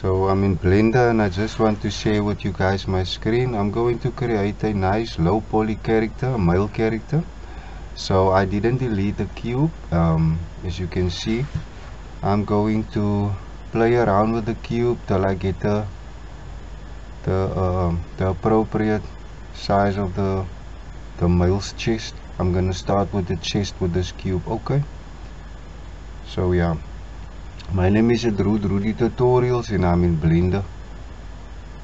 So I'm in Blender and I just want to share with you guys my screen. I'm going to create a nice low poly character, a male character. So I didn't delete the cube. As you can see, I'm going to play around with the cube till I get the appropriate size of the male's chest. I'm gonna start with the chest with this cube. Okay, so yeah, my name is RUDERUDYTUTORIALS and I'm in Blender.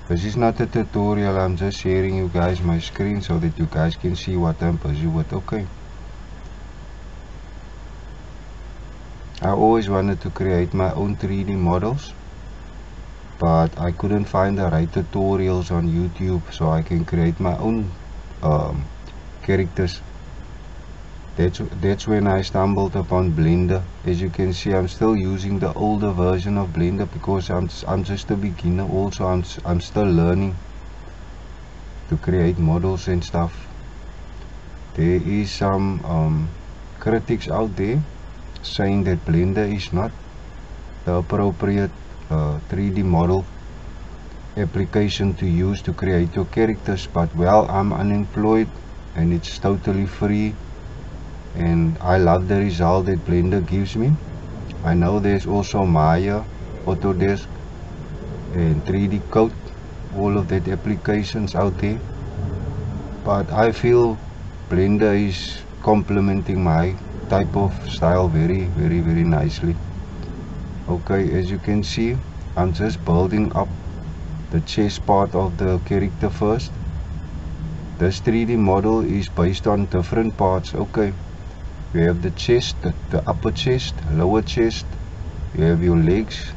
This is not a tutorial, I'm just sharing you guys my screen so that you guys can see what I'm busy with. Okay, I always wanted to create my own 3D models, but I couldn't find the right tutorials on YouTube so I can create my own characters. That's when I stumbled upon Blender. As you can see, I'm still using the older version of Blender because I'm just a beginner. Also, I'm still learning to create models and stuff. There is some critics out there saying that Blender is not the appropriate 3D model application to use to create your characters, but well, I'm unemployed and it's totally free and I love the result that Blender gives me. I know there's also Maya, Autodesk and 3D Code, all of that applications out there, but I feel Blender is complementing my type of style very nicely. Okay, as you can see, I'm just building up the chest part of the character first. This 3D model is based on different parts. Okay, you have the chest, the upper chest, lower chest, you have your legs,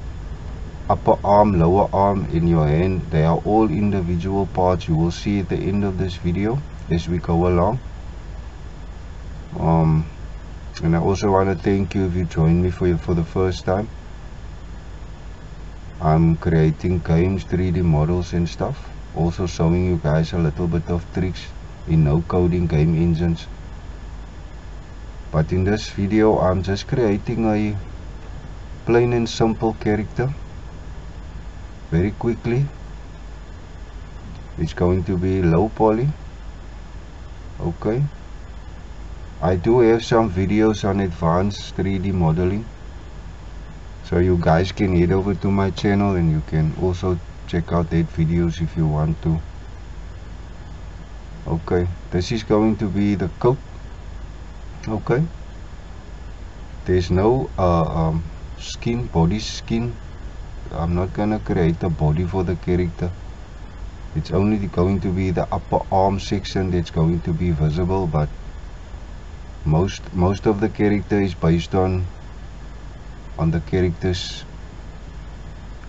upper arm, lower arm, in your hand. They are all individual parts. You will see at the end of this video as we go along. And I also want to thank you if you joined me for the first time. I'm creating games, 3D models and stuff, also showing you guys a little bit of tricks in no coding game engines. But in this video I'm just creating a plain and simple character very quickly. It's going to be low poly. Okay, I do have some videos on advanced 3D modeling, so you guys can head over to my channel and you can also check out that videos if you want to. Okay, this is going to be the coat. Okay, there's no skin, body skin. I'm not gonna create a body for the character. It's only going to be the upper arm section that's going to be visible, but most of the character is based on the character's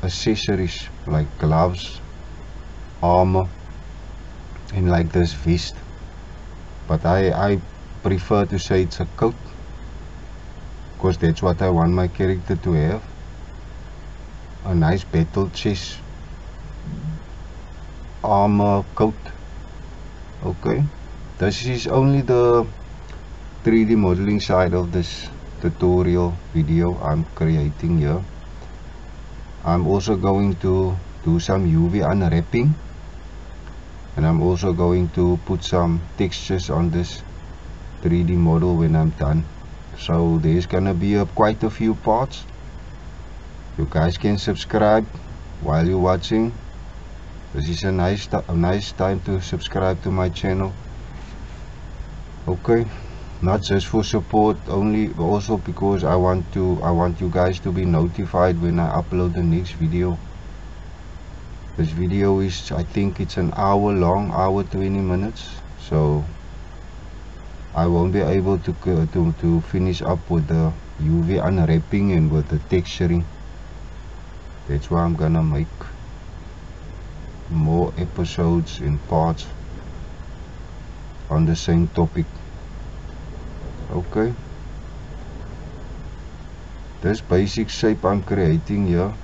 accessories like gloves, armor and like this vest, but I prefer to say it's a coat because that's what I want my character to have. A nice battle chest, armor, coat. Okay, this is only the 3D modeling side of this tutorial video I'm creating here. I'm also going to do some UV unwrapping, and I'm also going to put some textures on this 3D model when I'm done. So there's gonna be quite a few parts. You guys can subscribe while you're watching. This is a nice time to subscribe to my channel. Okay, not just for support only, but also because I want you guys to be notified when I upload the next video. This video is, I think it's an hour long, hour 20 minutes, so I won't be able to finish up with the UV unwrapping and with the texturing. That's why I'm gonna make more episodes and parts on the same topic. Okay, this basic shape I'm creating here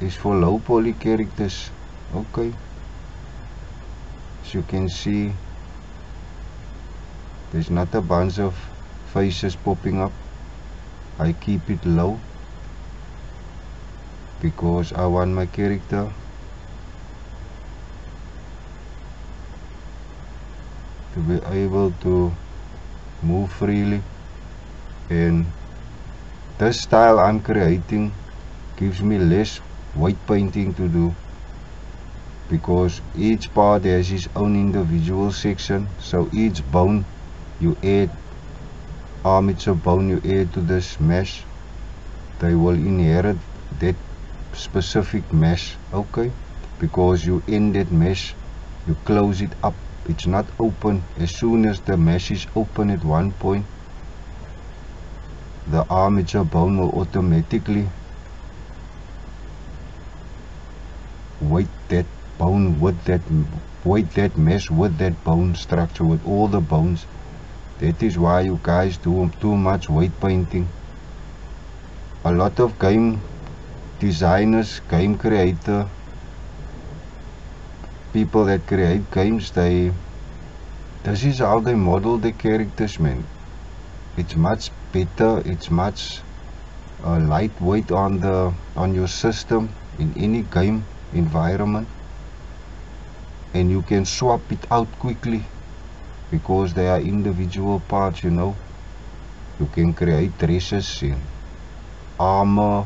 is for low poly characters. Okay, as you can see, there's not a bunch of faces popping up. I keep it low because I want my character to be able to move freely, and this style I'm creating gives me less white painting to do, because each part has its own individual section. So each bone you add, armature bone you add to this mesh, they will inherit that specific mesh, okay? Because you end that mesh, you close it up, it's not open. As soon as the mesh is open at one point, the armature bone will automatically weight that bone with that, weight that mesh with that bone structure, with all the bones. That is why you guys do too much weight painting. A lot of game designers, game creator, people that create games, this is how they model the characters, man. It's much better, it's much lightweight on your system in any game environment, and you can swap it out quickly because they are individual parts, you know. You can create dresses and armor.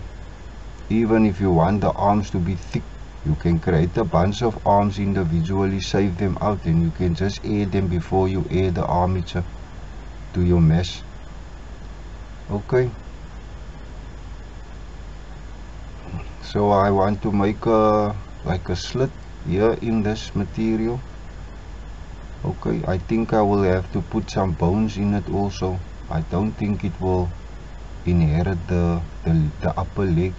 Even if you want the arms to be thick, you can create a bunch of arms individually, save them out, and you can just add them before you add the armature to your mesh. Okay, so I want to make like a slit here in this material. Okay, I think I will have to put some bones in it also. I don't think it will inherit the upper leg,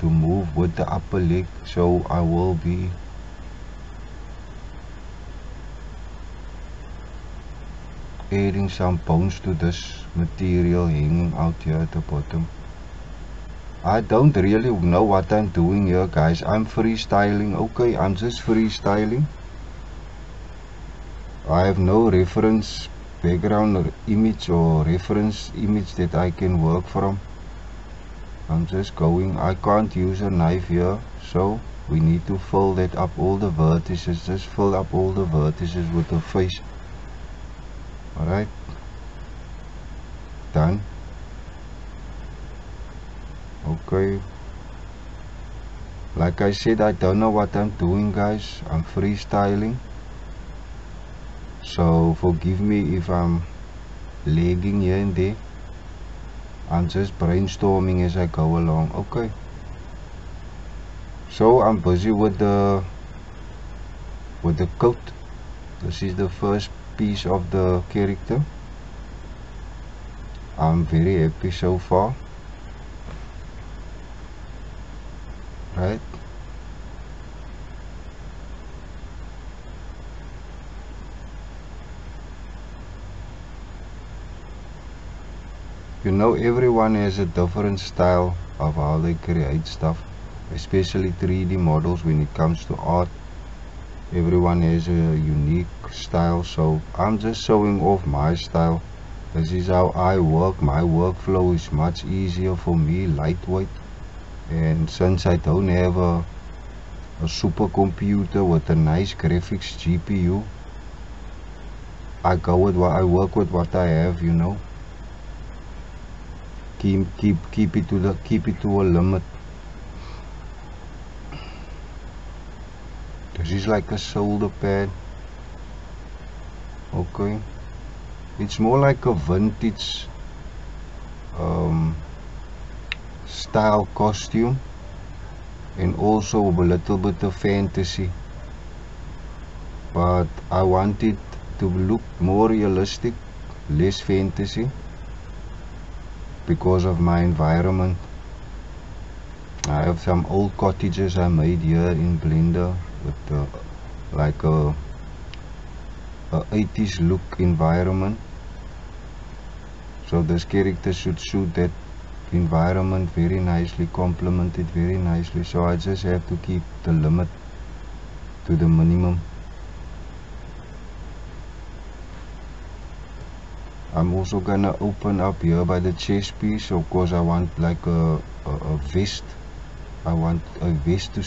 to move with the upper leg, so I will be adding some bones to this material hanging out here at the bottom. I don't really know what I'm doing here, guys. I'm freestyling. Okay, I'm just freestyling. I have no reference background or image or reference image that I can work from. I'm just going. I can't use a knife here, so we need to fill that up, all the vertices. Just fill up all the vertices with the face. Alright, done. Okay, like I said, I don't know what I'm doing, guys. I'm freestyling, so forgive me if I'm lagging here and there. I'm just brainstorming as I go along. Okay, so I'm busy with the coat. This is the first piece of the character. I'm very happy so far. Right, you know, everyone has a different style of how they create stuff, especially 3D models. When it comes to art, everyone has a unique style, so I'm just showing off my style. This is how I work. My workflow is much easier for me, lightweight. And since I don't have a supercomputer with a nice graphics GPU, I work with what I have, you know. Keep it to a limit. This is like a shoulder pad. Okay, it's more like a vintage style costume, and also a little bit of fantasy, but I want it to look more realistic, less fantasy, because of my environment. I have some old cottages I made here in Blender with like a 80s look environment, so this character should suit that environment very nicely, complement it very nicely. So I just have to keep the limit to the minimum. I'm also gonna open up here by the chest piece. Of course I want like a vest I want a vest to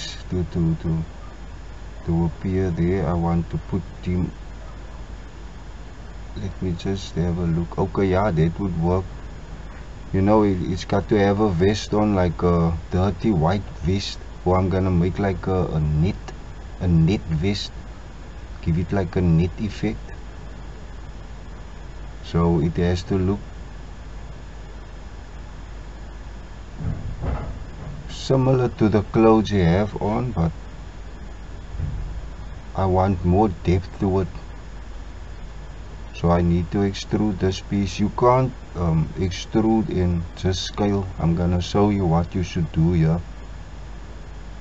appear there. I want to put him. Let me just have a look. Okay, yeah, that would work. You know, it's got to have a vest on, like a dirty white vest, or I'm gonna make like a net vest, give it like a net effect, so it has to look similar to the clothes you have on, but I want more depth to it. So I need to extrude this piece. You can't extrude in just scale. I'm gonna show you what you should do here.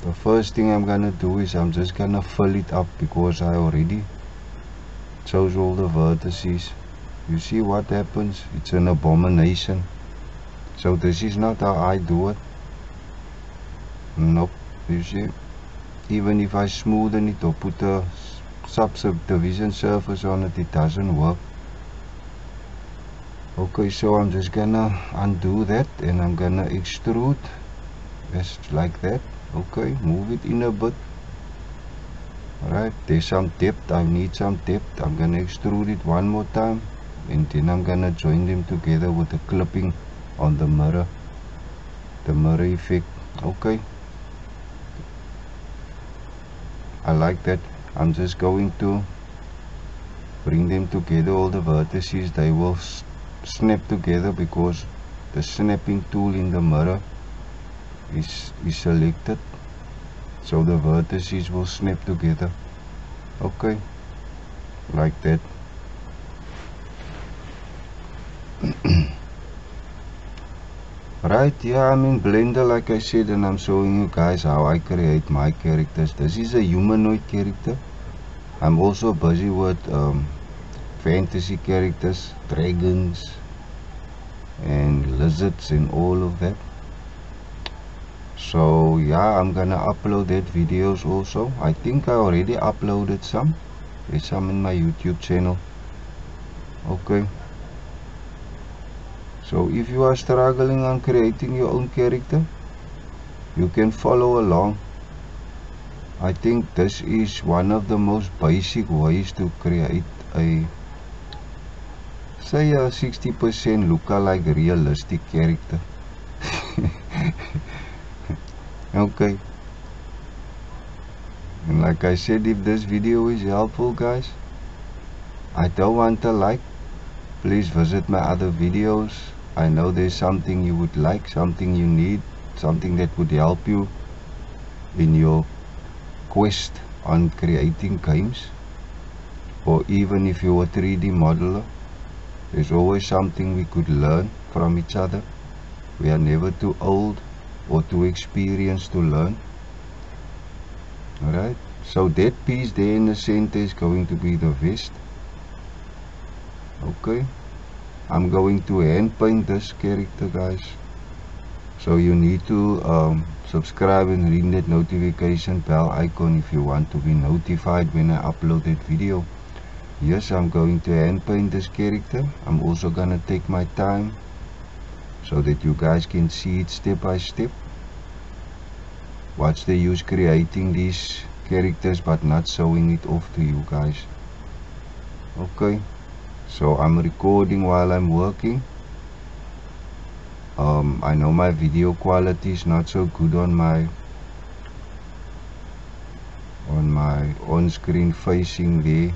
The first thing I'm gonna do is I'm just gonna fill it up, because I already chose all the vertices. You see what happens? It's an abomination. So this is not how I do it. Nope. You see, even if I smoothen it or put a subdivision surface on it, it doesn't work. Okay, so I'm just gonna undo that and I'm gonna extrude just like that. Okay, move it in a bit. Alright, there's some depth. I need some depth. I'm gonna extrude it one more time, and then I'm gonna join them together with the clipping on the mirror effect. Okay, I like that. I'm just going to bring them together, all the vertices. They will snap together because the snapping tool in the mirror is selected, so the vertices will snap together. Okay, like that. Right, yeah, I'm in Blender like I said, and I'm showing you guys how I create my characters. This is a humanoid character. I'm also busy with fantasy characters, dragons and lizards and all of that. So yeah, I'm gonna upload that videos also. I think I already uploaded some. There's some in my YouTube channel. Okay, so if you are struggling on creating your own character, you can follow along. I think this is one of the most basic ways to create a, say, a 60% lookalike realistic character. Okay, and like I said, if this video is helpful, guys, I don't want a like. Please visit my other videos. I know there's something you would like, something you need, something that would help you in your quest on creating games, or even if you're a 3D modeler. There's always something we could learn from each other. We are never too old or too experienced to learn. Alright, so that piece there in the center is going to be the vest. Okay, I'm going to hand paint this character, guys. So you need to subscribe and ring that notification bell icon if you want to be notified when I upload that video. Yes, I'm going to hand paint this character. I'm also gonna take my time so that you guys can see it step by step. What's the use creating these characters but not showing it off to you guys? Okay, so I'm recording while I'm working. I know my video quality is not so good on my on-screen facing there,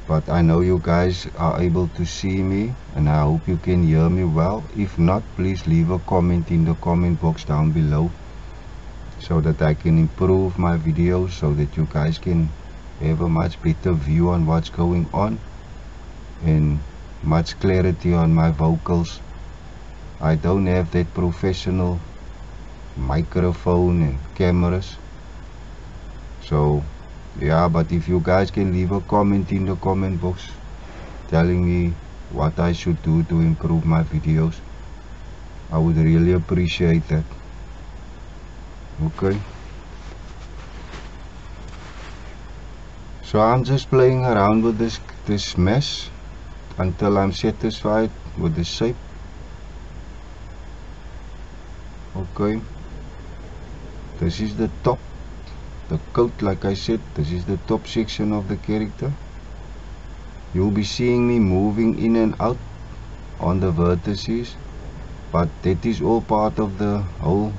but I know you guys are able to see me, and I hope you can hear me well. If not, please leave a comment in the comment box down below, so that I can improve my videos, so that you guys can have a much better view on what's going on and much clarity on my vocals. I don't have that professional microphone and cameras, so yeah, but if you guys can leave a comment in the comment box telling me what I should do to improve my videos, I would really appreciate that. Okay, so I'm just playing around with this mesh until I'm satisfied with the shape. Okay, This is the top, the coat. Like I said, this is the top section of the character. You'll be seeing me moving in and out on the vertices, but that is all part of the whole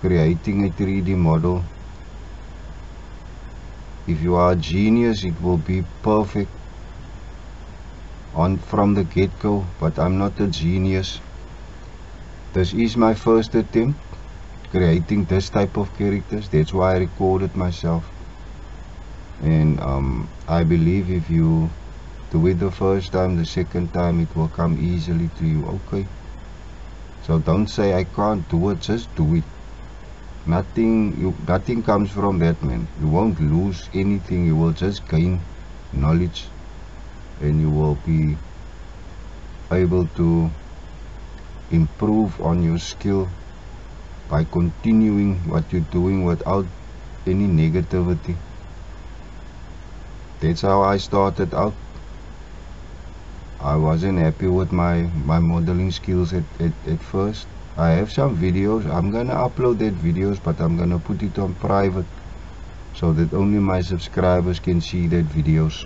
creating a 3D model. If you are a genius, it will be perfect from the get-go, but I'm not a genius. This is my first attempt creating this type of characters. That's why I recorded myself. And I believe if you do it the first time, the second time it will come easily to you. Okay, so don't say I can't do it, just do it. Nothing comes from that, man. You won't lose anything. You will just gain knowledge, and you will be able to improve on your skill by continuing what you're doing without any negativity. That's how I started out. I wasn't happy with my modeling skills at first. I have some videos. I'm gonna upload that videos, but I'm gonna put it on private so that only my subscribers can see that videos.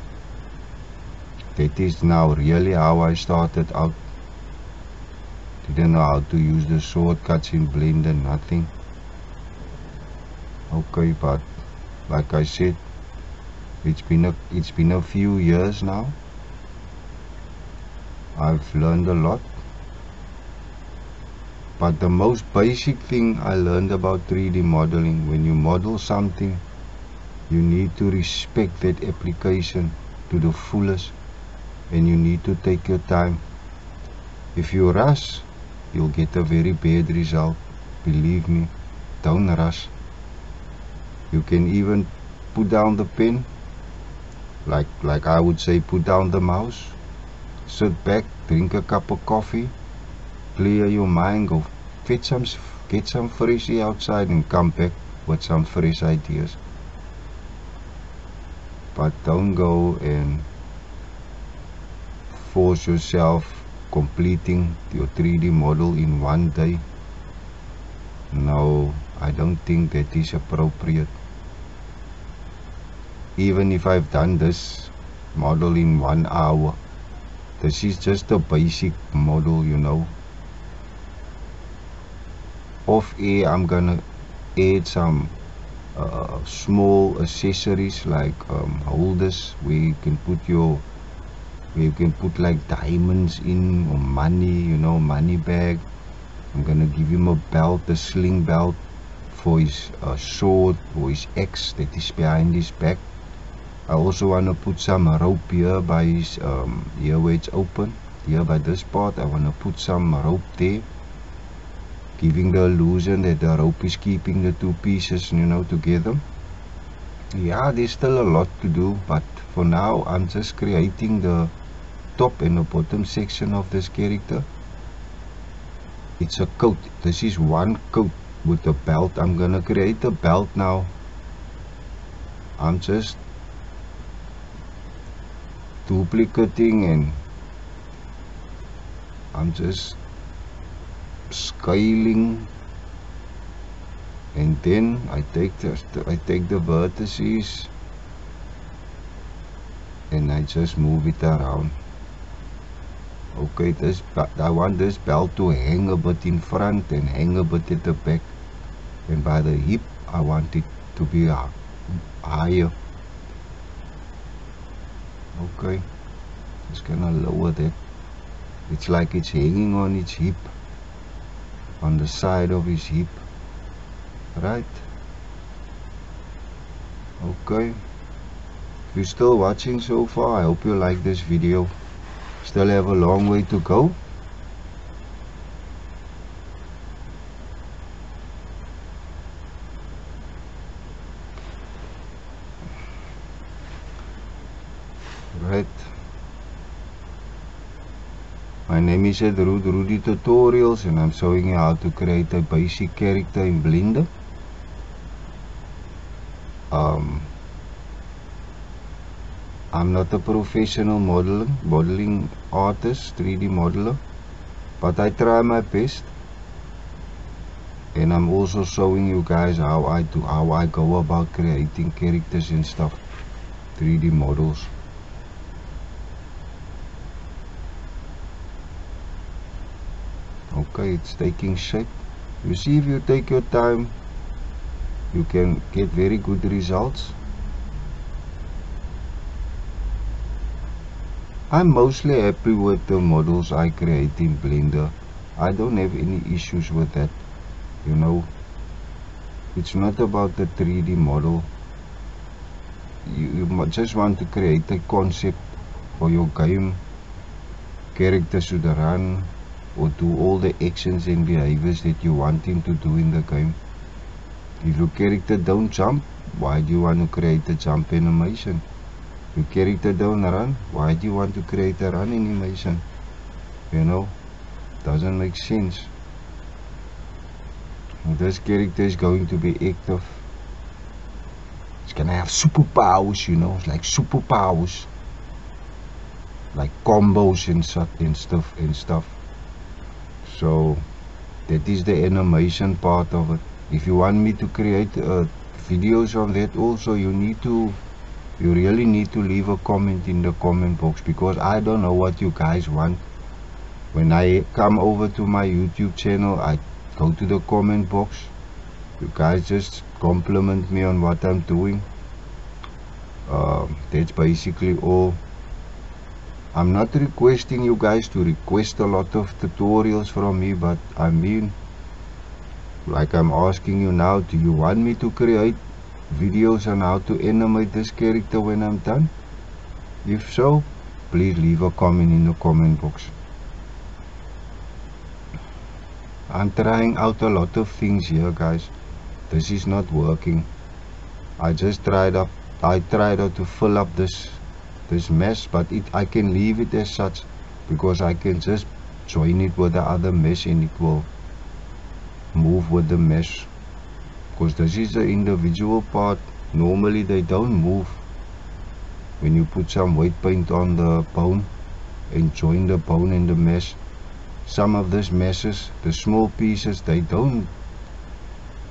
That is now really how I started out. Didn't know how to use the shortcuts in Blender, nothing. Okay, but like I said, it's been a few years now. I've learned a lot. But the most basic thing I learned about 3D modeling, when you model something, you need to respect that application to the fullest, and you need to take your time. If you rush, you'll get a very bad result. Believe me, don't rush. You can even put down the pen, like I would say, put down the mouse, sit back, drink a cup of coffee, clear your mind, go get some fresh air outside, and come back with some fresh ideas. But don't go and force yourself completing your 3D model in one day. No, I don't think that is appropriate. Even if I've done this model in 1 hour, this is just a basic model, you know. Off air, I'm gonna add some small accessories like holders where you can put like diamonds in, or money, you know, money bag. I'm gonna give him a belt, a sling belt for his sword or his axe that is behind his back. I also want to put some rope here by his here where it's open, here by this part. I want to put some rope there, giving the illusion that the rope is keeping the two pieces, you know, together. Yeah, there's still a lot to do, but for now I'm just creating the top and the bottom section of this character. It's a coat. This is one coat with a belt. I'm gonna create a belt now. I'm just duplicating, and I'm just scaling, and then I take the vertices and I just move it around. Okay, I want this belt to hang a bit in front and hang a bit at the back, and by the hip I want it to be higher. Okay, just gonna lower that. It's like it's hanging on its hip, on the side of his hip, right? Okay, if you're still watching so far, I hope you like this video. Still have a long way to go. Right. My name is RUDERUDYTUTORIALS, and I'm showing you how to create a basic character in Blender. I'm not a professional modeling artist, 3D modeler, but I try my best, and I'm also showing you guys how I go about creating characters and stuff, 3D models. Okay, it's taking shape. You see, if you take your time, you can get very good results. I'm mostly happy with the models I create in Blender. I don't have any issues with that, you know. It's not about the 3D model. You just want to create a concept for your game. Character should run or do all the actions and behaviors that you want him to do in the game. If your character don't jump, why do you want to create a jump animation? If your character don't run, why do you want to create a run animation? You know, doesn't make sense. This character is going to be active. It's gonna have superpowers, you know, it's like superpowers, like combos and stuff. So that is the animation part of it. If you want me to create videos on that also, you really need to leave a comment in the comment box, because I don't know what you guys want. When I come over to my YouTube channel, I go to the comment box. You guys just compliment me on what I'm doing. That's basically all. I'm not requesting you guys to request a lot of tutorials from me, but I mean, like I'm asking you now, do you want me to create videos on how to animate this character when I'm done? If so, please leave a comment in the comment box. I'm trying out a lot of things here, guys. This is not working. I tried out to fill up this mesh, but I can leave it as such, because I can just join it with the other mesh and it will move with the mesh. Because this is the individual part. Normally they don't move when you put some weight paint on the bone and join the bone and the mesh. Some of these meshes, the small pieces, they don't.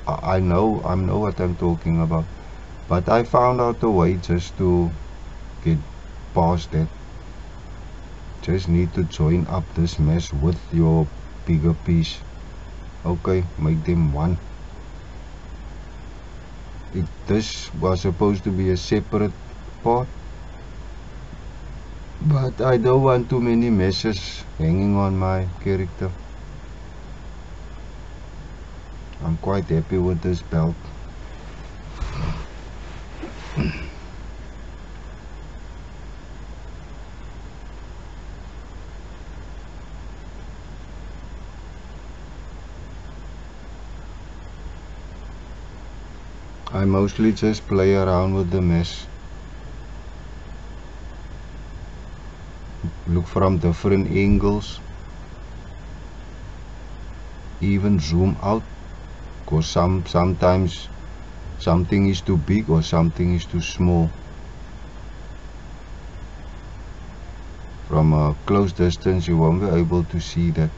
I know what I'm talking about, but I found out a way just to get past that. Just need to join up this mesh with your bigger piece. Okay, make them one. This was supposed to be a separate part, but I don't want too many meshes hanging on my character. I'm quite happy with this belt. I mostly just play around with the mesh. Look from different angles. Even zoom out, because sometimes something is too big or something is too small. From a close distance you won't be able to see that.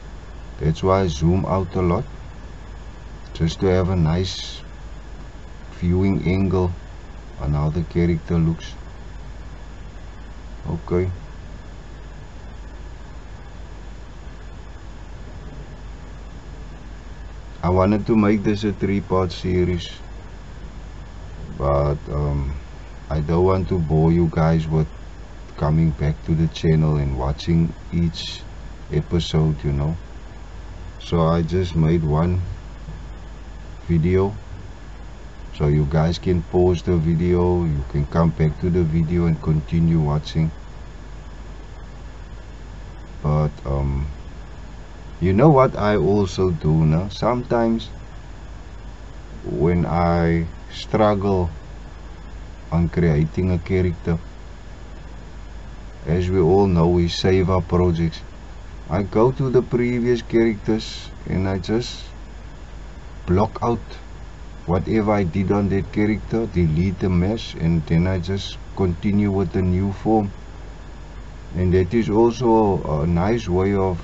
That's why I zoom out a lot, just to have a nice viewing angle on how the character looks. Okay. I wanted to make this a 3-part series, but I don't want to bore you guys with coming back to the channel and watching each episode, you know. So I just made one video, so you guys can pause the video, you can come back to the video and continue watching. But you know what I also do now? Sometimes when I struggle on creating a character, as we all know, we save our projects. I go to the previous characters and I just block out whatever I did on that character, delete the mesh, and then I just continue with the new form. And that is also a nice way of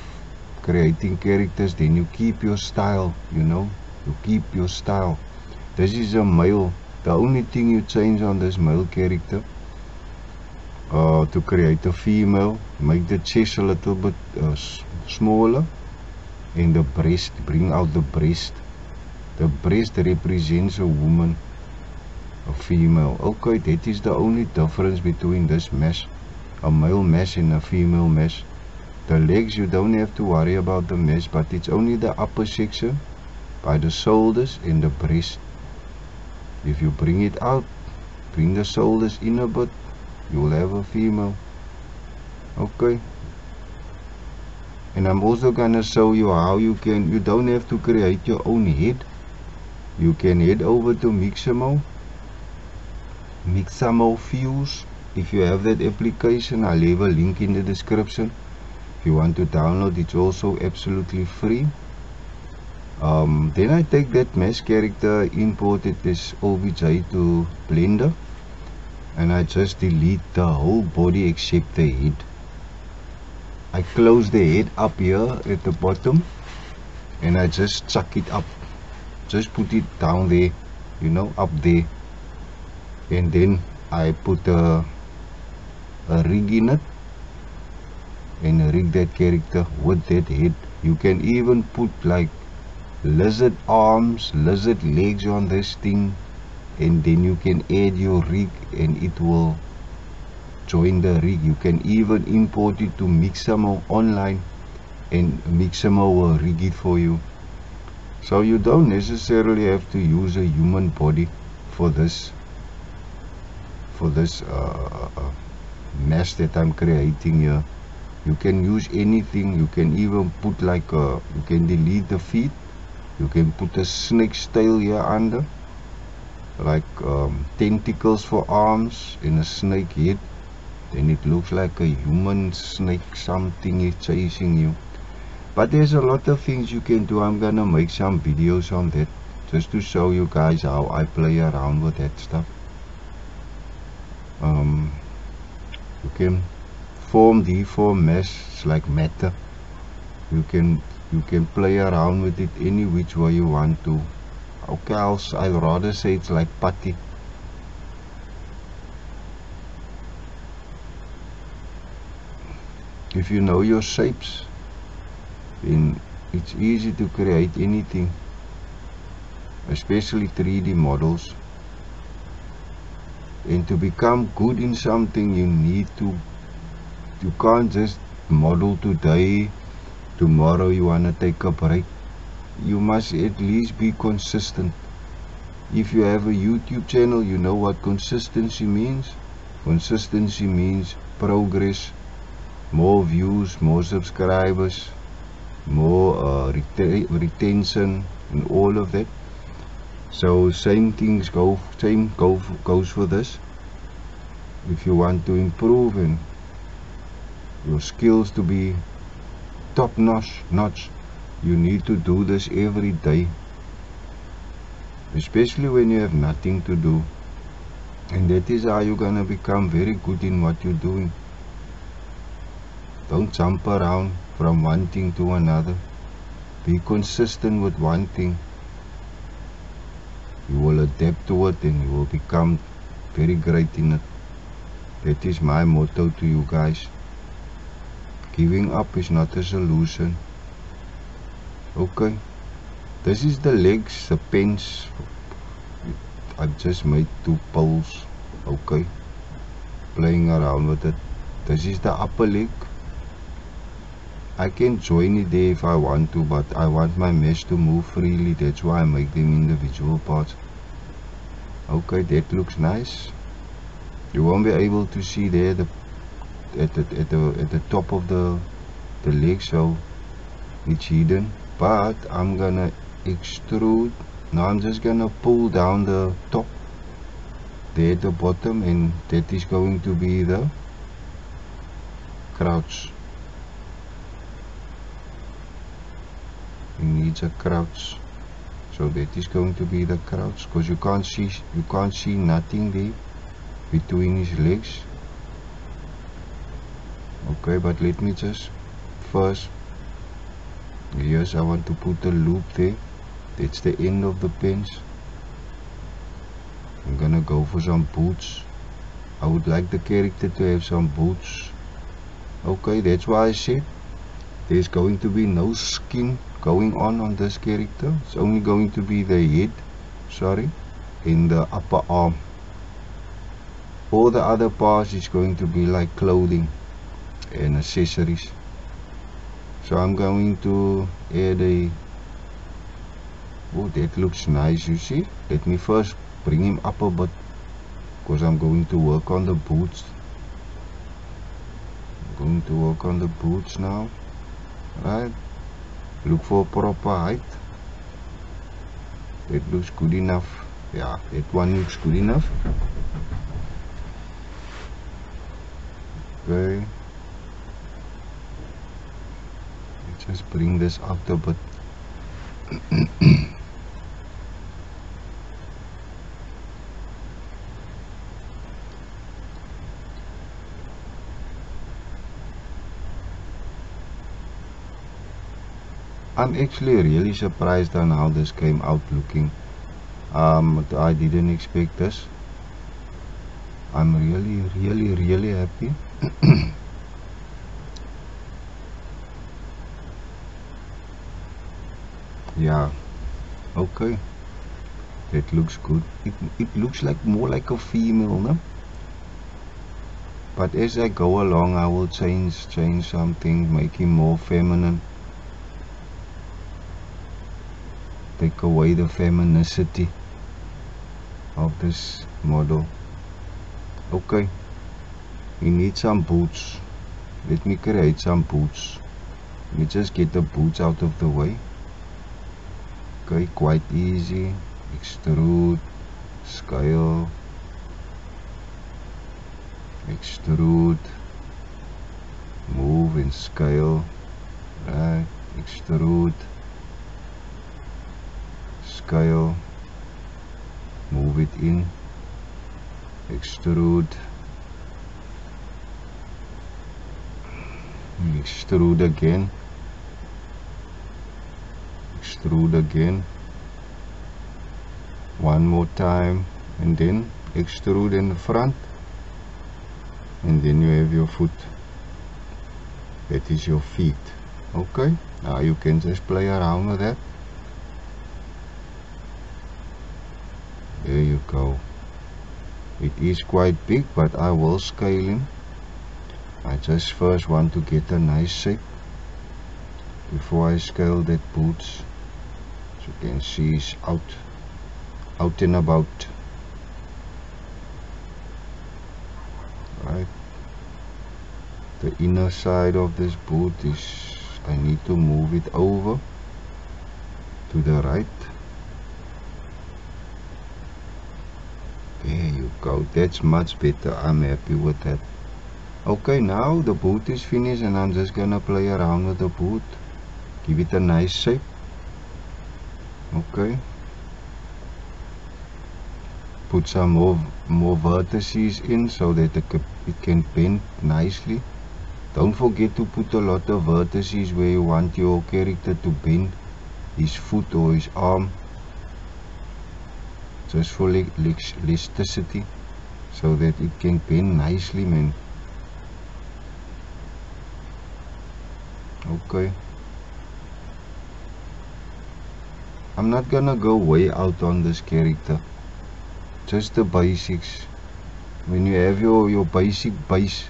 creating characters. Then you keep your style, you know. to keep your style. This is a male. The only thing you change on this male character to create a female, make the chest a little bit smaller, and the breast, bring out the breast. The breast represents a woman, a female. Okay, that is the only difference between this mesh, a male mesh and a female mesh. The legs, you don't have to worry about the mesh, but it's only the upper section by the shoulders and the breast. If you bring it out, bring the shoulders in a bit, you will have a female. Okay, and I'm also gonna show you how you don't have to create your own head. You can head over to Mixamo Fuse. If you have that application, I'll leave a link in the description. If you want to download, it's also absolutely free. Then I take that mesh character, import it as OBJ to Blender, and I just delete the whole body except the head. I close the head up here at the bottom, and I just chuck it up. Just put it down there, you know, up there, and then I put a rig in it and rig that character with that head. You can even put like lizard arms, lizard legs on this thing, and then you can add your rig and it will join the rig. You can even import it to Mixamo online, and Mixamo will rig it for you. So you don't necessarily have to use a human body for this mesh that I'm creating here. You can use anything. You can even put like you can delete the feet. You can put a snake's tail here under, like tentacles for arms and a snake head. Then it looks like a human snake, something is chasing you. But there's a lot of things you can do. I'm gonna make some videos on that, just to show you guys how I play around with that stuff. You can deform mesh like matter. You can play around with it any which way you want to. Okay, I'd rather say it's like putty. If you know your shapes, then it's easy to create anything, especially 3D models. And to become good in something, you can't just model today, tomorrow you wanna take a break. You must at least be consistent. If you have a YouTube channel, you know what consistency means. Consistency means progress, more views, more subscribers, more retention, and all of that. So same goes for this. If you want to improve and your skills to be top notch, you need to do this every day, especially when you have nothing to do. And that is how you're gonna become very good in what you're doing. Don't jump around from one thing to another. Be consistent with one thing. You will adapt to it and you will become very great in it. That is my motto to you guys. Giving up is not a solution. Okay, this is the legs, the pens. I've just made 2 poles. Okay, playing around with it. This is the upper leg. I can join it there if I want to, but I want my mesh to move freely. That's why I make them individual parts. Okay, that looks nice. You won't be able to see there at the top of the leg, so it's hidden. But I'm gonna extrude. Now I'm just gonna pull down the top there at the bottom, and that is going to be the crouch. It needs a crouch, so that is going to be the crouch, because you can't see nothing there between his legs. Okay, but let me just first, yes, I want to put a loop there. That's the end of the pens. I'm gonna go for some boots. I would like the character to have some boots. Okay, that's why I said there's going to be no skin going on this character. It's only going to be the head, sorry, in the upper arm. All the other parts is going to be like clothing and accessories. So I'm going to add a, oh, that looks nice, you see. Let me first bring him up a bit, because I'm going to work on the boots. I'm going to work on the boots now. Right, look for proper height. That looks good enough. Yeah, that one looks good enough. Okay, let's just bring this out a bit. I'm actually really surprised on how this came out looking. I didn't expect this. I'm really happy. Yeah, okay, that looks good. It looks like more like a female, no? But as I go along, I will change something, make him more feminine. Take away the femininity of this model. Okay, we need some boots. Let me create some boots. Let me just get the boots out of the way. Okay, quite easy. Extrude, scale, extrude, move and scale. Right, extrude, scale, move it in, extrude, extrude again, extrude again, one more time, and then extrude in the front, and then you have your foot. That is your feet. Okay, now you can just play around with that. There you go. It is quite big, but I will scale him. I just first want to get a nice shape before I scale that boots. As you can see, it's out and about. Right. The inner side of this boot is, I need to move it over to the right. There you go, that's much better. I'm happy with that. Okay, now the boot is finished and I'm just gonna play around with the boot, give it a nice shape. Okay, put some more vertices in so that it can bend nicely. Don't forget to put a lot of vertices where you want your character to bend, his foot or his arm, just for elasticity, so that it can bend nicely, man. Okay, I'm not gonna go way out on this character, just the basics. When you have your basic base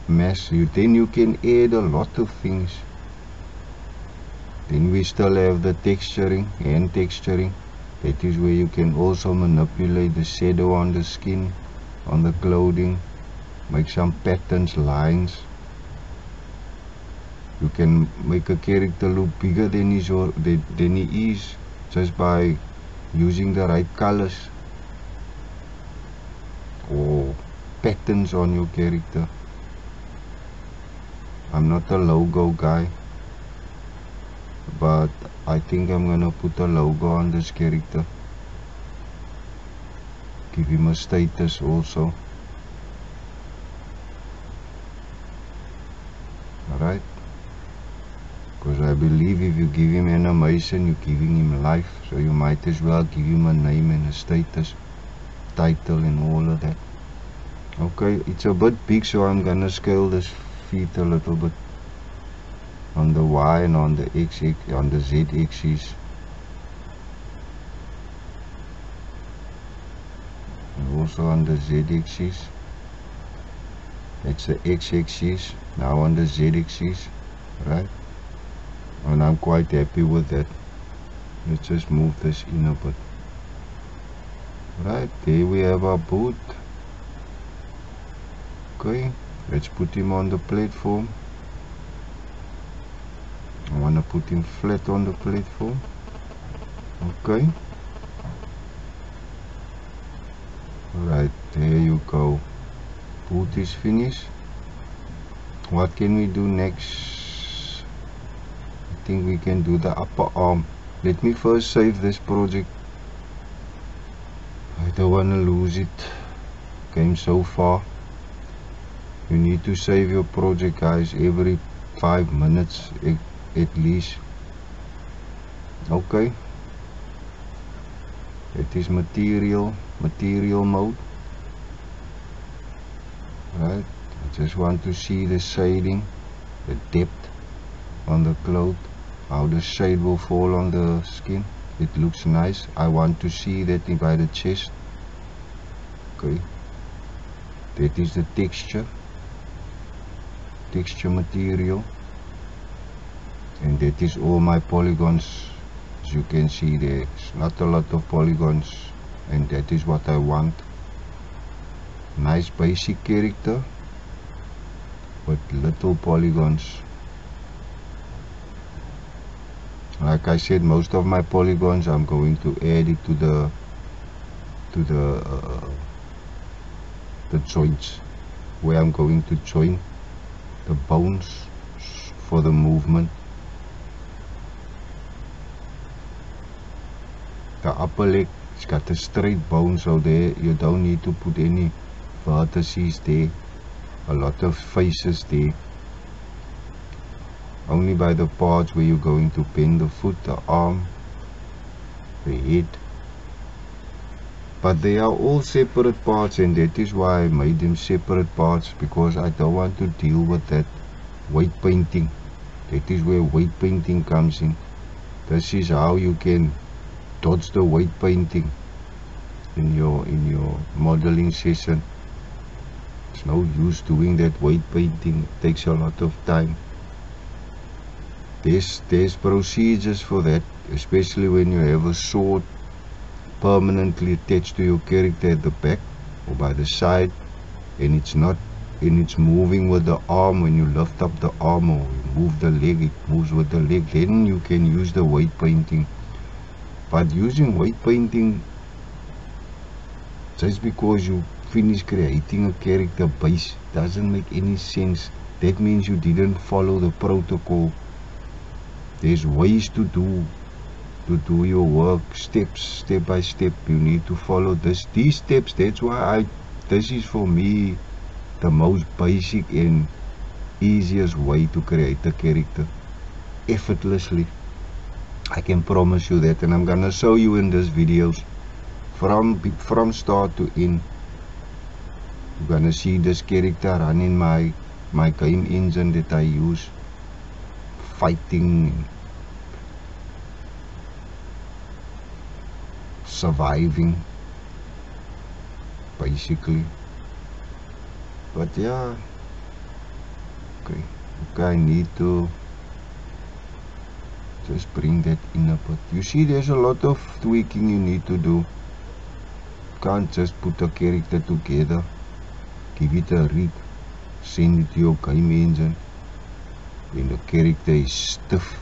mass, then you can add a lot of things. Then we still have the texturing, hand texturing. That is where you can also manipulate the shadow on the skin, on the clothing, make some patterns, lines. You can make a character look bigger than he is just by using the right colors or patterns on your character. I'm not a logo guy, but I think I'm gonna put a logo on this character. Give him a status also. Alright, because I believe if you give him animation, you're giving him life, so you might as well give him a name and a status, title and all of that. Okay, it's a bit big, so I'm gonna scale this feet a little bit on the Y and on the on the Z axis, and also on the Z axis. That's the X axis, now on the Z axis, right? And I'm quite happy with that. Let's just move this in a bit. Right, there we have our boot. Okay, let's put him on the platform. I want to put him flat on the platform. Okay. Right, there you go. Boot is finished. What can we do next? I think we can do the upper arm. Let me first save this project. I don't want to lose it. Came so far. You need to save your project, guys, every 5 minutes at least. Okay. It is material mode. Right. I just want to see the shading, the depth on the cloth, how the shade will fall on the skin. It looks nice. I want to see that by the chest. Okay. That is the texture material, and that is all my polygons. As you can see, there's not a lot of polygons, and that is what I want. Nice basic character with little polygons. Like I said, most of my polygons I'm going to add it to the joints, where I'm going to join the bones for the movement. The upper leg, it's got a straight bone, so there you don't need to put any vertices there, a lot of faces there. Only by the parts where you're going to bend the foot, the arm, the head. But they are all separate parts, and that is why I made them separate parts, because I don't want to deal with that weight painting. That is where weight painting comes in. This is how you can dodge the weight painting in your modeling session. It's no use doing that weight painting. It takes a lot of time. There's procedures for that, especially when you have a sword permanently attached to your character at the back or by the side, and it's moving with the arm. When you lift up the arm or move the leg, it moves with the leg. Then you can use the weight painting. But using weight painting just because you finish creating a character base doesn't make any sense. That means you didn't follow the protocol. There's ways to do your work, step by step. You need to follow these steps. That's why this is for me the most basic and easiest way to create a character effortlessly. I can promise you that, and I'm gonna show you in this videos from start to end. You're gonna see this character running my game engine that I use, fighting, surviving, basically. But yeah, okay, I need to just bring that in a bit. You see, there's a lot of tweaking you need to do. You can't just put a character together, give it a rig, send it to your game engine, when the character is stiff,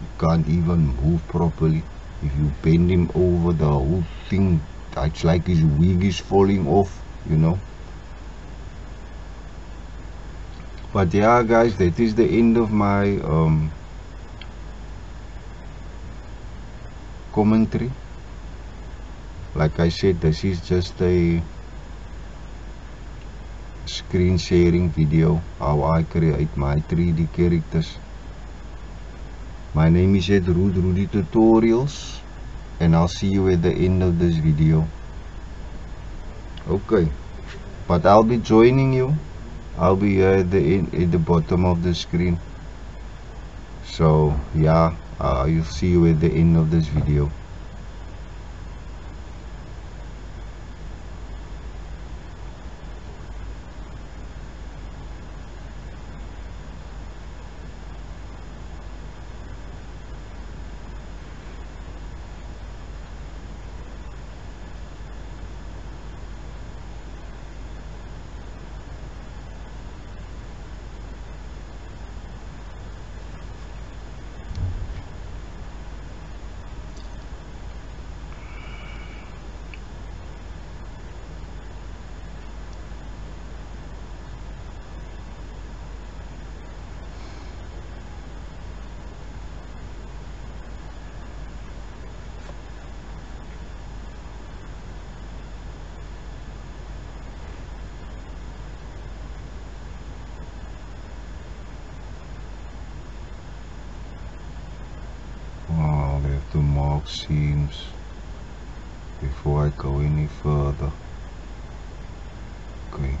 you can't even move properly. If you bend him over, the whole thing, it's like his wig is falling off, you know. But yeah, guys, that is the end of my commentary. Like I said, this is just a screen sharing video, how I create my 3D characters. My name is RUDERUDYTUTORIALS, and I'll see you at the end of this video. Okay, but I'll be joining you. I'll be here at the end, at the bottom of the screen. So yeah, you'll see you at the end of this video. I have to mark seams before I go any further. Okay.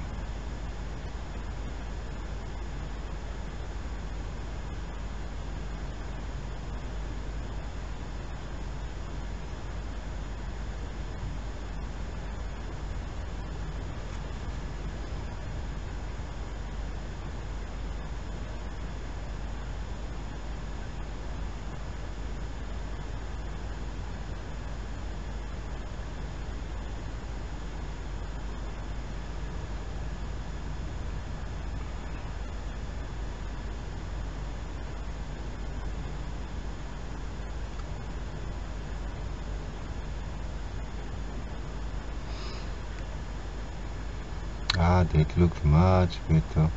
That looks much better.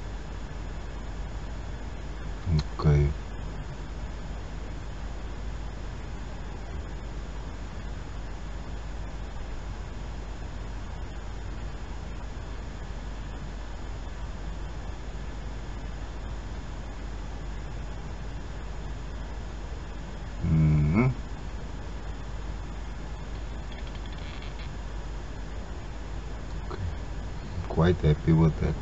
Okay. Quite happy with that.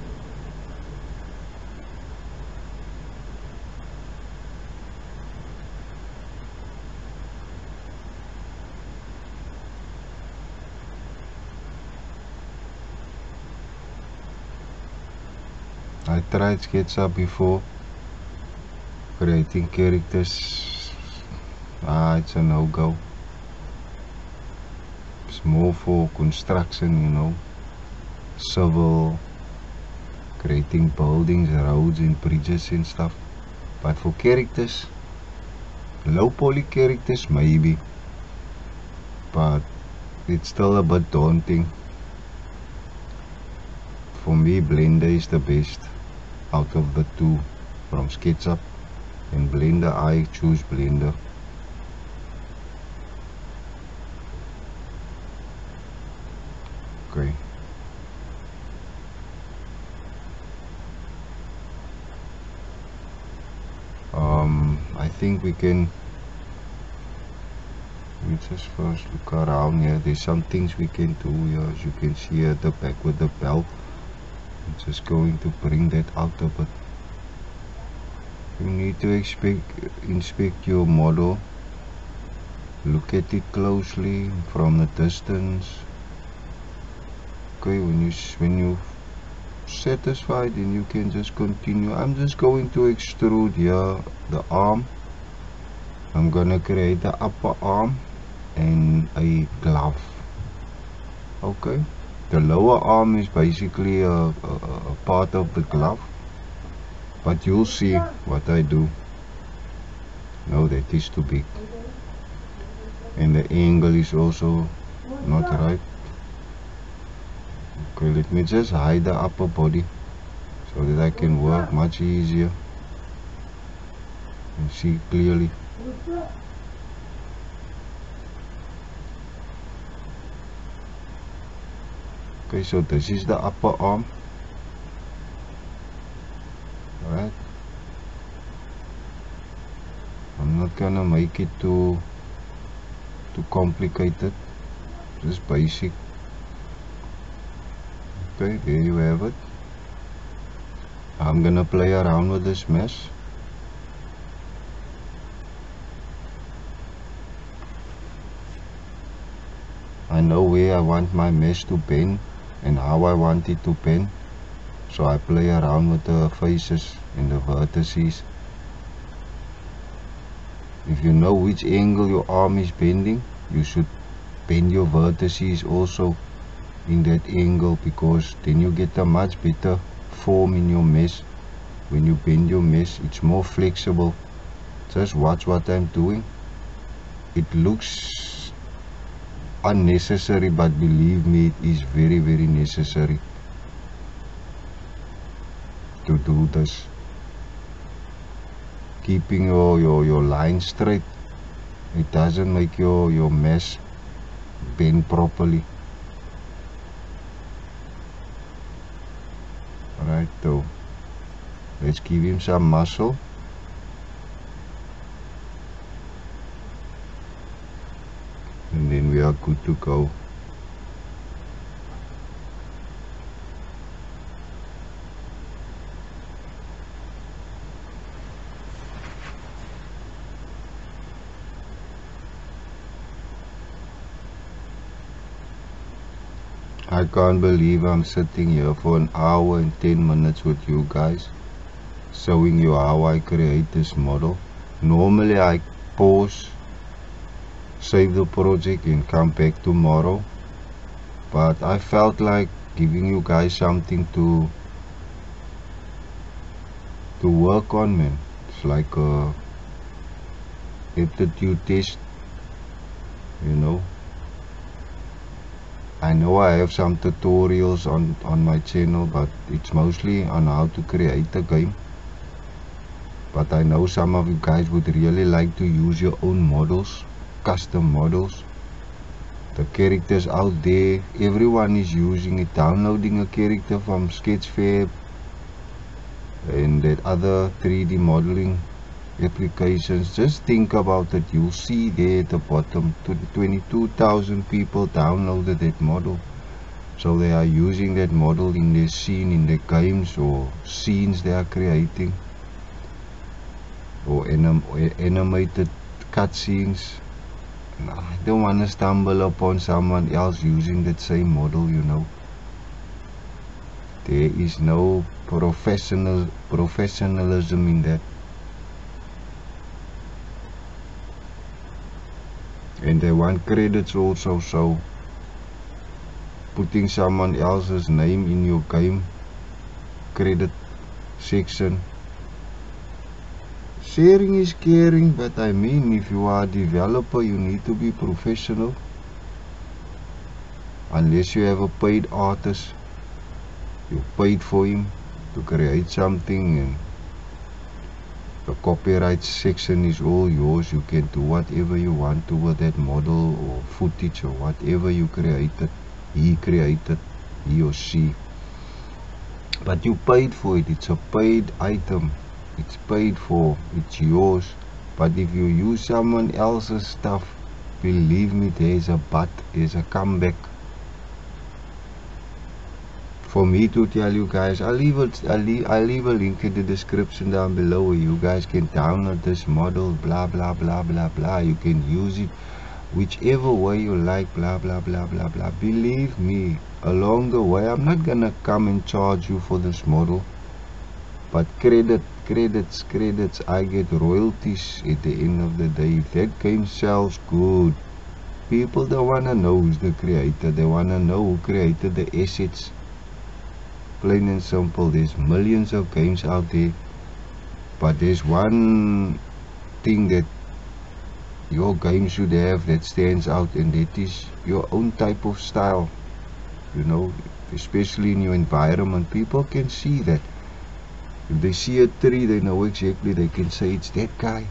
I tried SketchUp before creating characters. It's a no-go. It's more for construction, you know, civil, creating buildings, roads and bridges and stuff. But for characters, low poly characters maybe, but it's still a bit daunting. For me, Blender is the best out of the two. From SketchUp and Blender, I choose Blender. Okay. I think we just first look around here. There's some things we can do here, as you can see at the back with the belt. I'm just going to bring that out a bit. You need to inspect your model, look at it closely from a distance. Okay, when you satisfied, then you can just continue. I'm just going to extrude here the arm. I'm gonna create the upper arm and a glove. Okay, the lower arm is basically a part of the glove, but you'll see what I do. No, that is too big, and the angle is also not right. Okay, let me just hide the upper body so that I can work much easier and see clearly. Okay, so this is the upper arm. Alright, I'm not gonna make it too complicated. Just basic. Okay, there you have it. I'm gonna play around with this mesh. I know where I want my mesh to bend and how I want it to bend, so I play around with the faces and the vertices. If you know which angle your arm is bending, you should bend your vertices also in that angle, because then you get a much better form in your mesh. When you bend your mesh, it's more flexible. Just watch what I'm doing. It looks unnecessary, but believe me, it is very, very necessary to do this. Keeping your line straight, it doesn't make your mesh bend properly. Right, though, let's give him some muscle. And then we are good to go. I can't believe I'm sitting here for an hour and 10 minutes with you guys, showing you how I create this model. Normally I pause, save the project and come back tomorrow, but I felt like giving you guys something to work on, man. It's like a aptitude test, you know. I know I have some tutorials on my channel, but it's mostly on how to create a game. But I know some of you guys would really like to use your own models, custom models. The characters out there, everyone is using it, downloading a character from Sketchfab and that other 3D modeling applications. Just think about it. You'll see there at the bottom, 22,000 people downloaded that model, so they are using that model in their scene, in their games or scenes they are creating, or animated cutscenes. I don't want to stumble upon someone else using that same model, you know. There is no professionalism in that. And they want credits also, so putting someone else's name in your game credit section. Sharing is caring, but I mean, if you are a developer, you need to be professional. Unless you have a paid artist, you paid for him to create something and the copyright section is all yours. You can do whatever you want to with that model or footage or whatever you created, he or she. But you paid for it. It's a paid item. It's paid for. It's yours. But if you use someone else's stuff, believe me, there's a but, there's a comeback. For me to tell you guys, I'll leave a link in the description down below where you guys can download this model, blah blah blah blah blah. You can use it whichever way you like, blah blah blah blah blah. Believe me, along the way, I'm not gonna come and charge you for this model, but credits, I get royalties at the end of the day. If that game sells good, people don't wanna know who's the creator, they wanna know who created the assets. Plain and simple. There's millions of games out there, but there's one thing that your game should have that stands out, and that is your own type of style, you know, especially in your environment. People can see that. If they see a tree, they know exactly, they can say it's that guy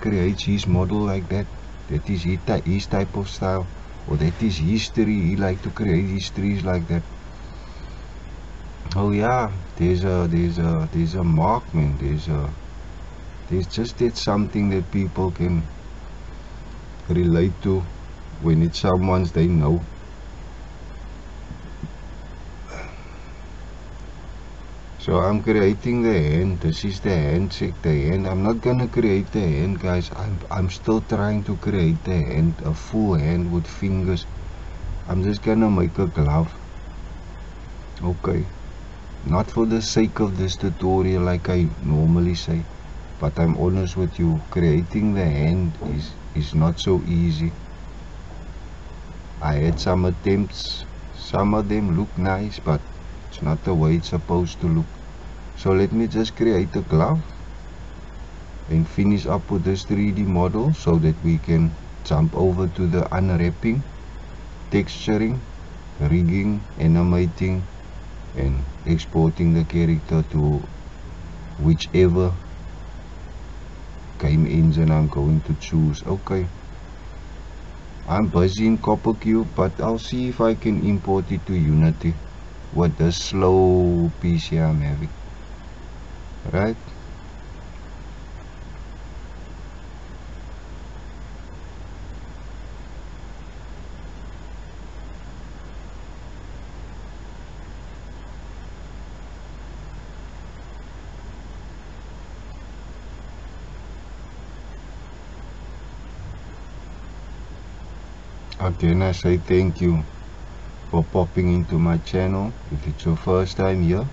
creates his model like that, that is his type of style, or that is history, he like to create his trees like that. Oh yeah, there's a mark, man. There's it's something that people can relate to when it's someone they know. So I'm creating the hand. This is the hand check, the hand. I'm not gonna create the hand, guys. I'm still trying to create the hand, a full hand with fingers. I'm just gonna make a glove. Okay. Not for the sake of this tutorial like I normally say, but I'm honest with you, creating the hand is not so easy. I had some attempts. Some of them look nice, but it's not the way it's supposed to look. So let me just create a glove and finish up with this 3D model so that we can jump over to the unwrapping, texturing, rigging, animating, and exporting the character to whichever game engine I'm going to choose. Okay, I'm busy in CopperCube, but I'll see if I can import it to Unity with this slow PC I'm having. Right? Again, I say thank you for popping into my channel. If it's your first time here,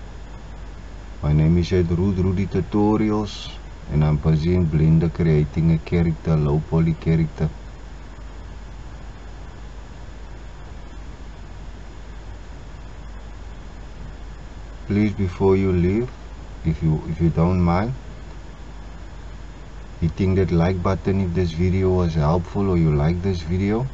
my name is RUDERUDYTUTORIALS, and I'm busy in Blender creating a character, low poly character. Please, before you leave, if you don't mind, hitting that like button if this video was helpful or you like this video.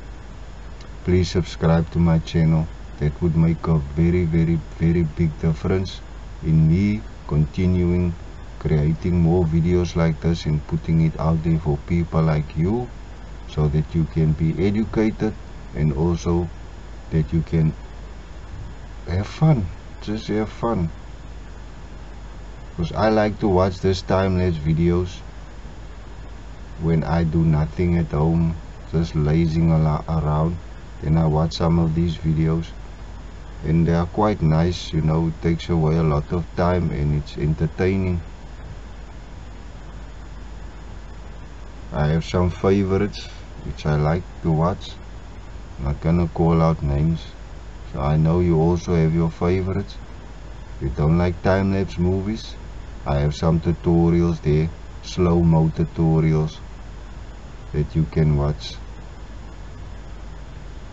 Please subscribe to my channel. That would make a very big difference in me continuing creating more videos like this and putting it out there for people like you, so that you can be educated and also that you can have fun. Just have fun, because I like to watch this time-lapse videos when I do nothing at home, just lazing around. Then I watch some of these videos and they are quite nice, you know. It takes away a lot of time and it's entertaining. I have some favorites which I like to watch. I'm not gonna call out names, so I know you also have your favorites. If you don't like time-lapse movies, I have some tutorials there, slow-mo tutorials that you can watch.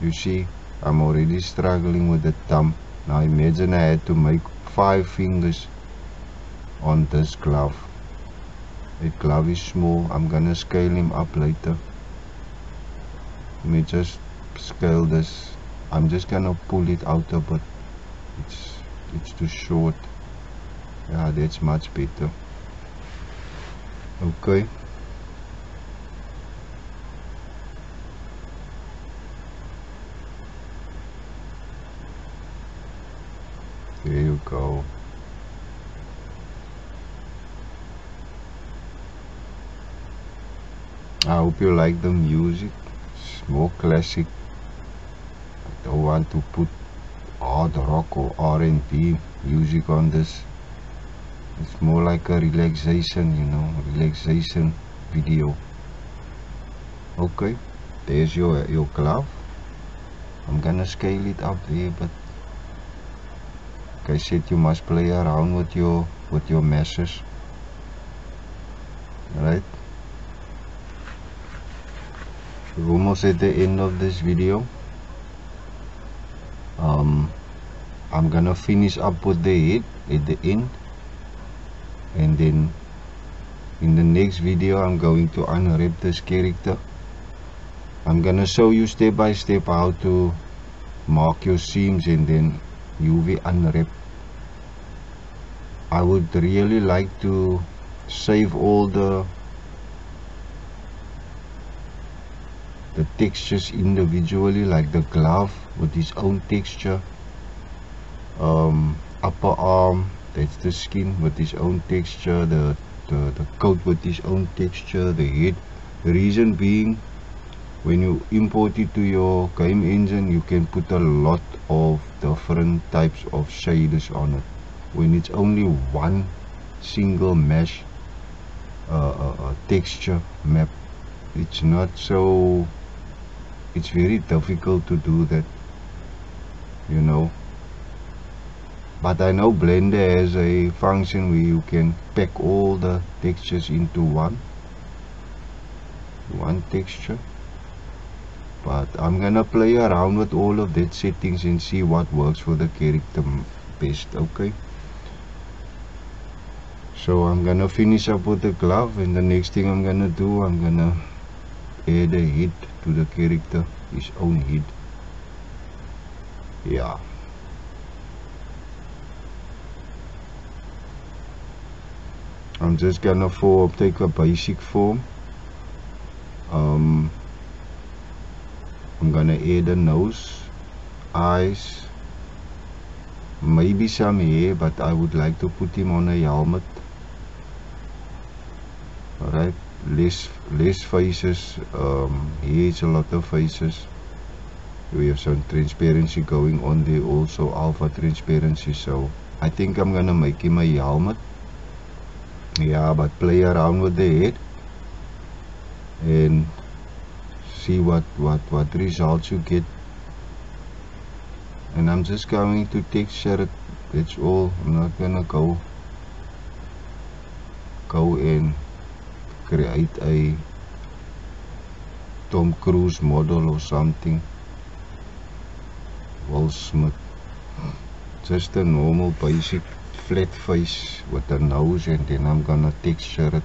You see, I'm already struggling with the thumb. Now imagine I had to make 5 fingers on this glove. The glove is small. I'm gonna scale him up later. Let me just scale this. I'm just gonna pull it out a bit. It's too short. Yeah, that's much better. Okay. There you go. I hope you like the music. It's more classic. I don't want to put hard rock or R&B music on this. It's more like a relaxation, you know, relaxation video. Okay, there's your glove. I'm gonna scale it up there, but like I said, you must play around with your meshes. Alright, we're almost at the end of this video. I'm gonna finish up with the head at the end, and then in the next video I'm going to unwrap this character. I'm gonna show you step by step how to mark your seams and then UV unwrap. I would really like to save all the textures individually, like the glove with its own texture, upper arm, that's the skin with its own texture, the the coat with its own texture, the head. The reason being, when you import it to your game engine, you can put a lot of different types of shaders on it. When it's only one single mesh texture map, it's not so, it's very difficult to do that, you know. But I know Blender has a function where you can pack all the textures into one texture. But I'm gonna play around with all of that settings and see what works for the character best. Okay, so I'm gonna finish up with the glove, and the next thing I'm gonna do, I'm gonna add a head to the character, his own head. Yeah. I'm just gonna take a basic form. I'm gonna add a nose, eyes, maybe some hair, but I would like to put him on a helmet. Alright, less faces. Here is a lot of faces. We have some transparency going on there, also alpha transparency, so I think I'm gonna make him a helmet. Yeah, but play around with the head and see what results you get. And I'm just going to texture it, that's all. I'm not gonna go and create a Tom Cruise model or something, Will Smith. Just a normal basic flat face with a nose, and then I'm gonna texture it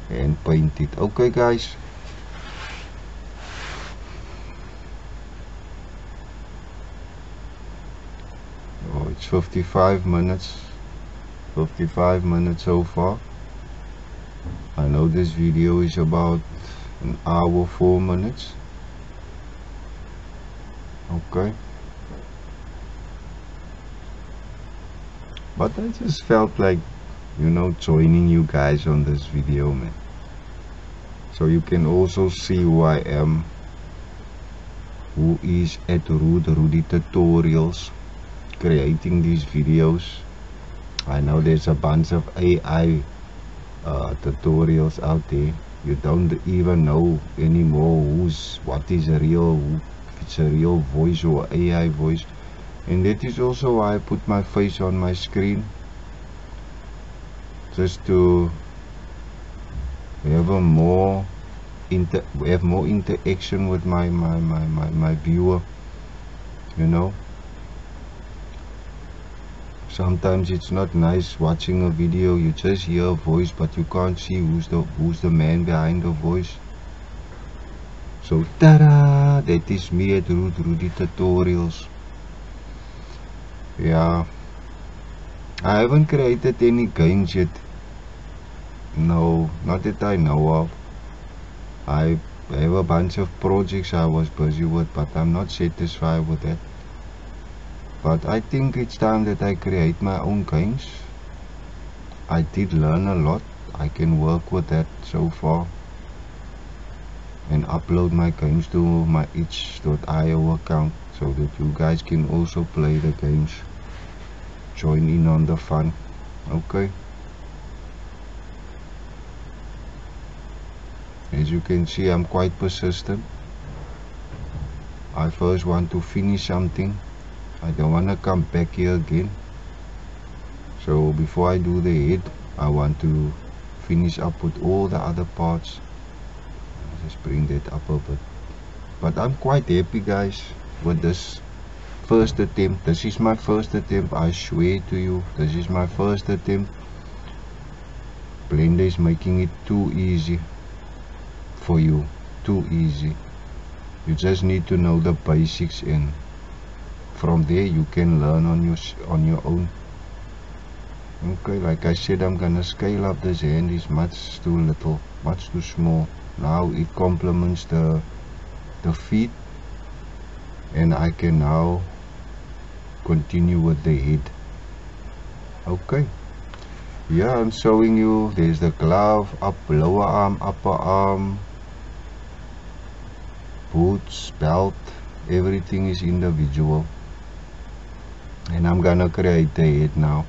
and paint it. Okay guys, oh, it's 55 minutes so far. I know this video is about an hour 4 minutes. Okay, but I just felt like, you know, joining you guys on this video, man, so you can also see who I am, who is at RUDERUDYTUTORIALS, creating these videos. I know there's a bunch of AI tutorials out there. You don't even know anymore what is a real, if it's a real voice or AI voice. And that is also why I put my face on my screen, just to have more interaction with my viewer, you know. Sometimes it's not nice watching a video, you just hear a voice but you can't see who's the man behind the voice. So ta-da, that is me at RUDERUDYTUTORIALS. Yeah, I haven't created any games yet. No, not that I know of. I have a bunch of projects I was busy with, but I'm not satisfied with that. But I think it's time that I create my own games. I did learn a lot. I can work with that so far and upload my games to my itch.io account, so that you guys can also play the games, join in on the fun. Okay, as you can see, I'm quite persistent. I first want to finish something. I don't want to come back here again. So before I do the head, I want to finish up with all the other parts. I'll just bring that up a bit. But I'm quite happy, guys, with this first attempt. This is my first attempt, I swear to you. This is my first attempt. Blender is making it too easy for you. Too easy. You just need to know the basics, and from there you can learn on your own. Okay, like I said, I'm gonna scale up. This hand is much too little, much too small. Now it complements the feet, and I can now continue with the head. Okay, here I'm showing you there's the glove, lower arm, upper arm, boots, belt, everything is individual. And I'm gonna create the head now.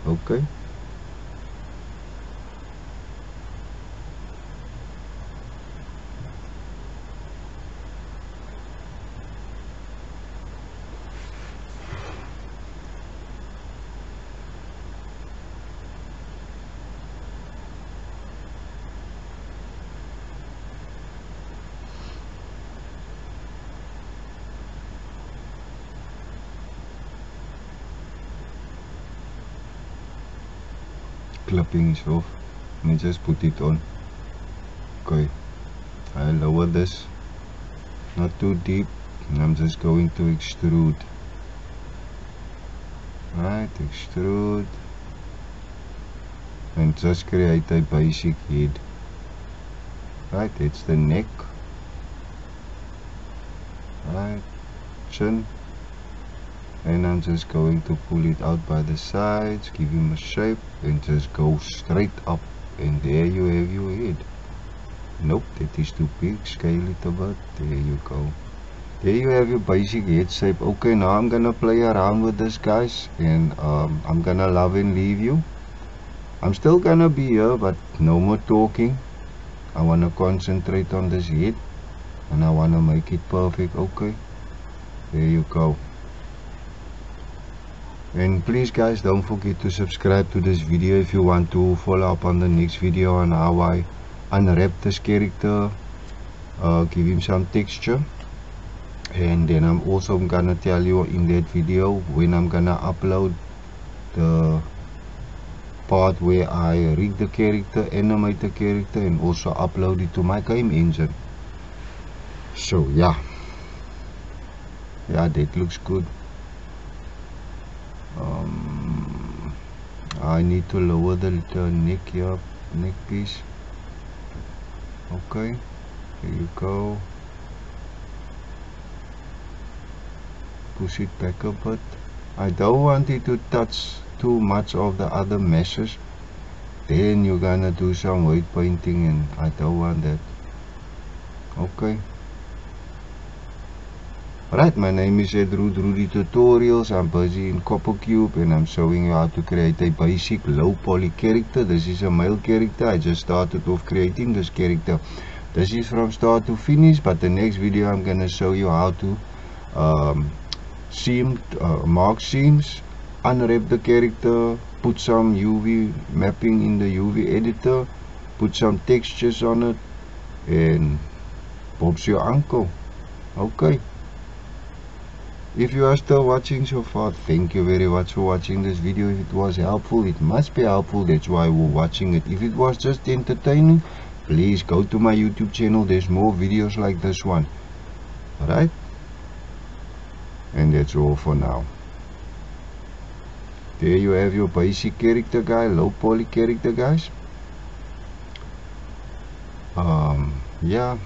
Okay. Clipping is off. Let me just put it on. Okay, I lower this, not too deep, and I'm just going to extrude. Right, extrude, and just create a basic head. Right, it's the neck. Right, chin, and I'm just going to pull it out by the sides, give him a shape, and just go straight up, and there you have your head. Nope, that is too big, scale it a bit, there you go. There you have your basic head shape. Okay, now I'm gonna play around with this, guys, and I'm gonna love and leave you. I'm still gonna be here, but no more talking. I wanna concentrate on this head, and I wanna make it perfect. Okay, there you go. And please, guys, don't forget to subscribe to this video if you want to follow up on the next video on how I unwrap this character, give him some texture. And then I'm also gonna tell you in that video when I'm gonna upload the part where I rig the character, animate the character, and also upload it to my game engine. So yeah, that looks good. I need to lower the neck here, neck piece. Okay, there you go. Push it back a bit. I don't want it to touch too much of the other meshes. Then you're gonna do some weight painting, and I don't want that. Okay. Alright, my name is RUDERUDYTUTORIALS. I'm busy in CopperCube, and I'm showing you how to create a basic low poly character. This is a male character. I just started off creating this character. This is from start to finish, but the next video I'm gonna show you how to mark seams, unwrap the character, put some UV mapping in the UV editor, put some textures on it, and Bob's your uncle. Okay. If you are still watching so far, thank you very much for watching this video. If it was helpful, it must be helpful, that's why we're watching it. If it was just entertaining, please go to my YouTube channel. There's more videos like this one. Alright, and that's all for now. There you have your basic character, guys, low poly character, guys. Yeah.